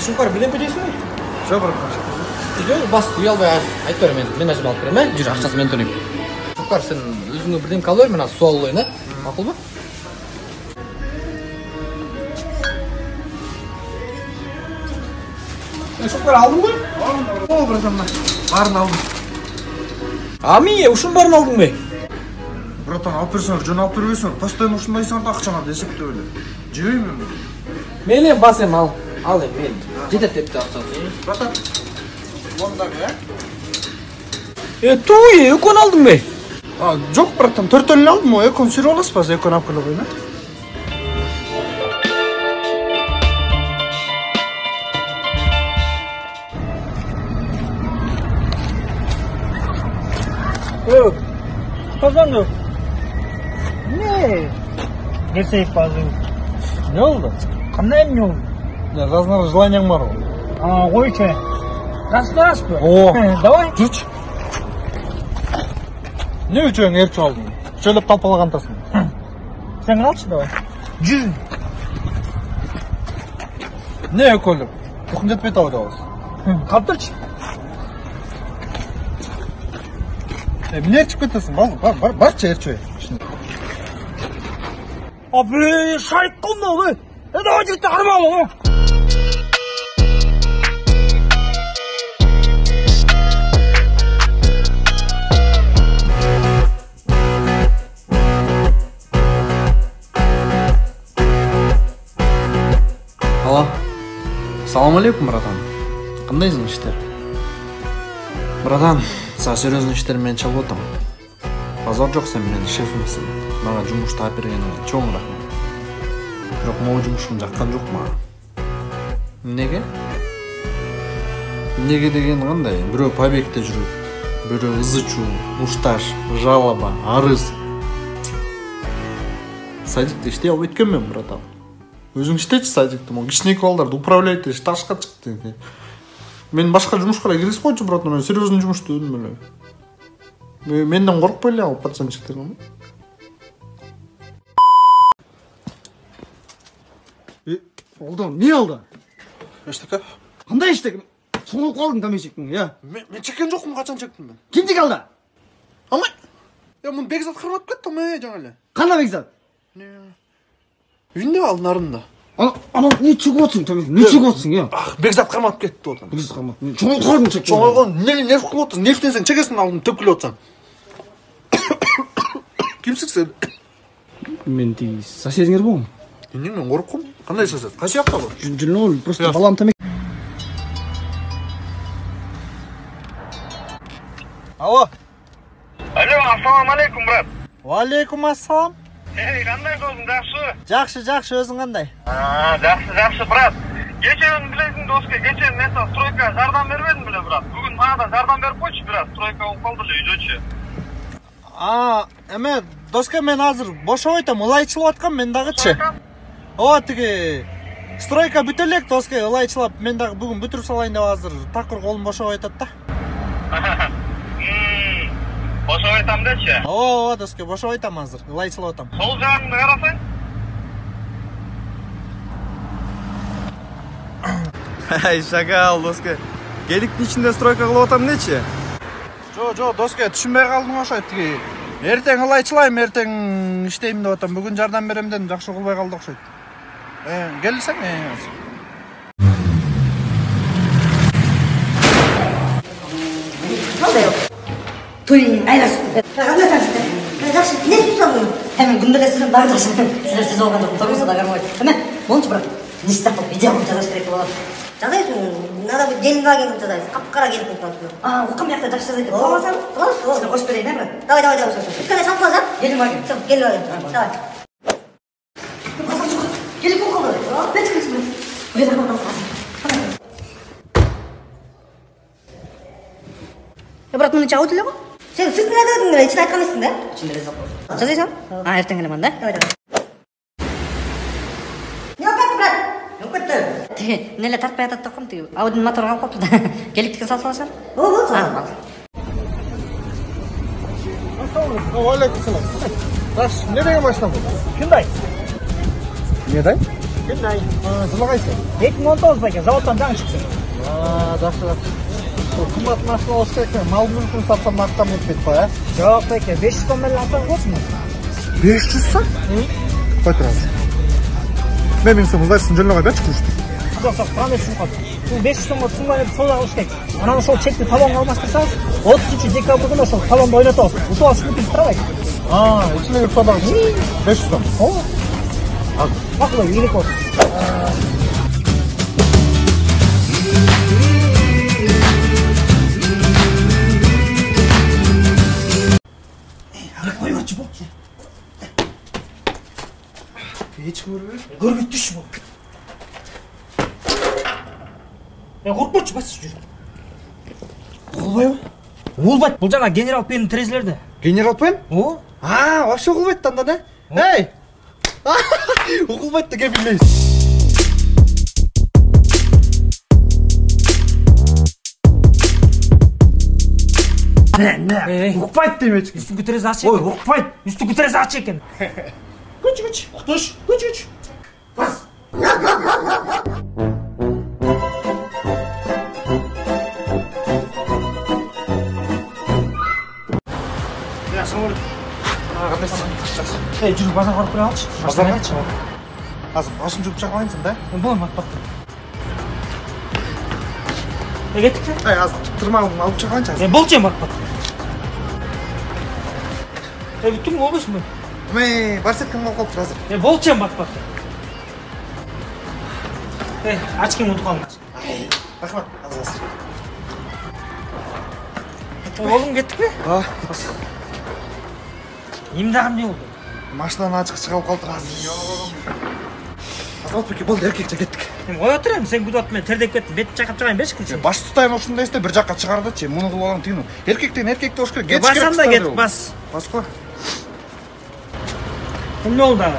Шункар бірден көтесің бе? Жоқ, брат. Жоқ, бас ұялбай айтып берем мен өзім алып берем, жүр, ақшасын мен төлеймін. Шункар, сен өзіңе бірден қалай мен су алып алайын, мақұл ба? Шункар алдың ба? Алдым. О, братан, барын алдым. Ами, ушын барын алдың бе? Братан, алып берсеңдер, жөн алып бербейсіңдер. Постоянно ушындайсыңдар да ақшаңа есепте өлі. Жебеймін мен. Мейлі басем ал мен. Жетет депті ақшасы. Братан, ондағы, Туй, өкон алдың бе? Жоқ, братан, 4 төлін алдым, о, экон сүріп аласыз ба, экон алып келе қойма. Kazandı. Ne? Gerçek bazı. Ne oldu? Kanayım yok. Ya, разного желанием бар ғой. Ой, че? Расплас бы. Давай. Жүрші. Не үшін еріп алдың? Шөліп талпалағантасың. Sen alçı давай. Жүр. Не өкөліп? Құқын жетпейді ау дауыз. Қаптырчы. Міне ерчіп кетесің, барча ерчі. Abi, şahit kondu abi. Daha ciddi arma alalım. Алло. Салам алейкум, братан. Қандайсың іштер? Братан, саған серьезный іштермен чалып отырмын. Базар жоқ, сен менің шефімсің. Маған жұмыс тауып бергеніңе чоң рахмет. Бірақ мол жұмысым жаққан жоқ маған. Неге? Неге деген қандай? Біреу побегте жүріп, біреу ызычу, мушташ, жалоба, арыз. Садикте іштей алып өткенмен, братан. Өзің іштейші садикті, мол кішінек балдарды управляйте, ташқа шықты. Мен башқа жұмысқа кіргіз қойшы, братан, мен серьезный жұмысты өдім біле. Менден қорқып бөле ал пацанчиктерін. Oldu, ne oldu? Eштеке? Қандай eştek? Соңылып қалдың тамешектің, я? Мен чеккен жоқпын, қашан чектім мен? Кім де қалды? Амай! Я мұны Бекзат қырмап кетті, амай, жаңалы. Қандай Бекзат? Үйінде алдын арында. Ана, не чығып отырсың, тамешек? Не чығып отырсың, я? Бекзат қырмап кетті одан. Бекзат қырмап. Соңылып қалдың чек. Соңылып қалдың, не қылып отырсың? Нефтенсің, чекесің алдын төпкілі отырсың. Кімсің сен? Мен тей соседіңер болым. Мен қорқым. Қандай сосед? Қай сияқта бұл? Жүрін ол, просто балам тамек. Алло. Алло, ассалам алейкум, брат. Алейкум ассалам. Қандай болдың, жақсы? Жақсы, өзің қандай? Жақсы, брат. Кешен білесің, досқа, кешен мен саған стройка жардам бермедім біле, брат. Бүгін маған да жардам беріп қойшы, брат. Стройка болып қалды ле, үйдечі. Әме, досқа, мен азыр боша ойтам, ұлайчылып атқам, мен дағытшы. О, тіге, стройка бүтелек, досқа, ұлайчылап, мен дағы бүгін бүтіріп салайын деп азыр тақыр қолым боша ойтады да. Боша ойтам деші? О, досқа, боша ойтам азыр, ұлайчылып атам. Сол жағыңды қарасаң? Ай, шагал, досқа. Келіктің ішінде стройка қылып атам нече? Жо, досқа, түшінбей қалдың оқшайды тіге. Ертең ұлайчылайым, ертең іштеймін деп атам. Бүгін жардан беремден жақшы қылбай қалды оқшайды. Келсең, Қалдай ол? Той айласын. Қандай сәнсізді? Жақсы, не сұсамын? Әмен күндігі сіздің бағы жақсы. Сіз олғанда тұрмысы да қармайды. Әмен, болыншы бірақ, не істап бұл видео жазаш керек болады. Жазайсың, надо быть деньги агентін жазайсың. Қап-қара келіп тұрмын. Оқым яқты жақсы жазайды. Қоламасам? Қыласың? Сізді қош берейін, брат? Давай. Өткені шалып қалса? Келім агент. Все, келіп агент. Давай. Келіп қалды. Бәт çıkıyorsun? Buraya da kalmaz lazım. Ya брат, мұны чау тілі ғой? Сен сүттің айтып өтің, ішін айтқан емессің да? Ішінде резак болсын. Жазайсың? Ертең келемін да? Давай. Не оқытты, брат? Не оқытты? Неле тартпай атады тоқым, аудың моторы қалып қопты да. Келіктікі салып саласың? Бол. Алейкум салам. Раш, не деген машина бұл? Hyundai. Не дай? Кандай? Жылы қайсы? 2019 екен, заводтан жаңы шықты. Жақсы. Қымбат машина болса керек, мал мүлкін сатсам нақтам өтпейді қой, ә? Жоқ екен, 500 сом мәлі алсаң болсын. 500 сом? Қой тұрады. Мен сен мұздайсың жөніне қой, бәтші күрішті. Жоқ, тұран өсін қой. Бұл 500 сомға түсінбай деп сода қылыш керек. Ананы сол чекті талонға алмастырсаңыз, 33 декабрь күні сол талонды ойнатасыз. Ұтып алып шынып тұрабайды. Ішілегі содағы 500 сом. Мақылай, елік болсын. Арық бай өртші бол. Ешкім көрмей? Көрмей түші бол. Қорқпатшы басшы жүр. Құлбай ма? Олбайды, бұл жаңа генерал пенің терезелерді. Генерал пен? О? Вообще ұқылбайды танда, да? Эй! Ұқылбайды кеп білмейсіз. Ұқпайды демечкі. Үстіңгі терезе ашы екен. Ой, ұқпайды. Үстіңгі терезе ашы екен. Көч. Құтыш. Бас. Жүріп базар қарып көре алшы. Базарға? Азым, басын жүріп шақылайынсың, да? Болам, атпақты. Кеттік те? Азым, тұрмағын алып шақылайыншы, Бол жем атпақты. Бүттің болбайсың бай? Бар сеткім қалып тұр, азыр. Бол жем атпақты. Ачкем ұнты қалың. Рахмат, азыр. Олым кеттік пе? Кеттік. Емдағым не болды? Машинаны ашық шығалып қалып тұр, азыр. Азамат бөке, болды, еркекше кеттік. Ой отырайын, сен күді атымен тердеп кеттің, бетті жақап жағайын берші күнші. Баш тұтайын осындай істе, бір жаққа шығарды, мұны қыл олан түйіну. Еркектен еркекті ош керек, кетіш керек. Басан да кеттік, бас. Бас қой. Кім не олды?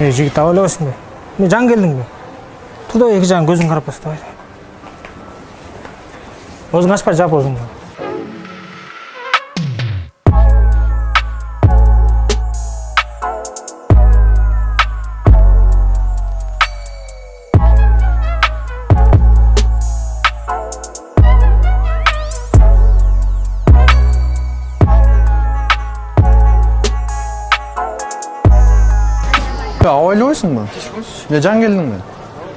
Жігіт ауылауысың бе? Мен жан келдің бе? Тұрда екі жағын көзін қарап бастабайды. Өзің ашпай жап өзің бе? Ойлайсың ба? Я жан келдің бе?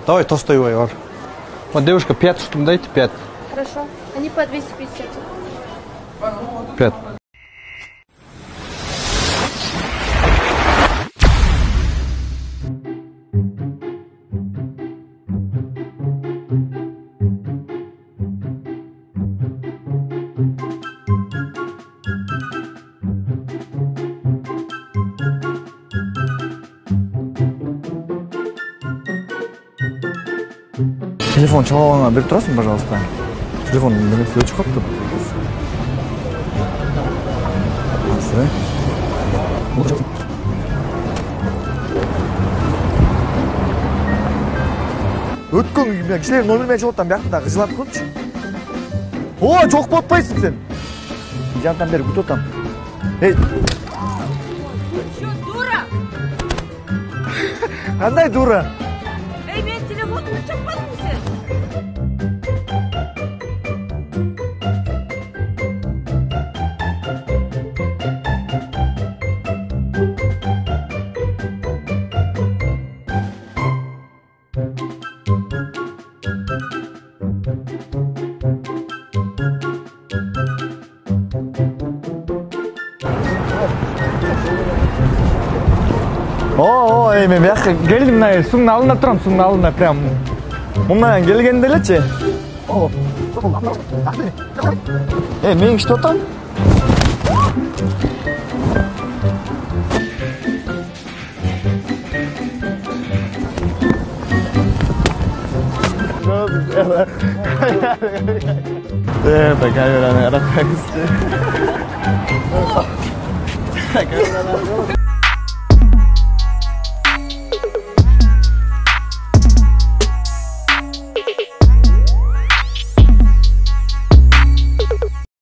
Давай тостай бар. Вот девушка 5 штук дайте, 5. Хорошо. Они по 250. 5. Телефон чалауына беріп тұрасың, пожалуйста. Телефон немесе өчіп қапты. Өткен кішілер номермен жолттан бияқтың дағы жылап қылыпшы. О, жоқ болтпайсың сен. Жантан бері күт отам. Ей! Дура! Қандай дура? Ей, мен телефонымды чаппадың сен? О, мен бияққа келдім, мына суңның алдында тұрам, суңның алдында прям. Мұнан келгенде елетші. Мен күшті отам? Это камера, наверное,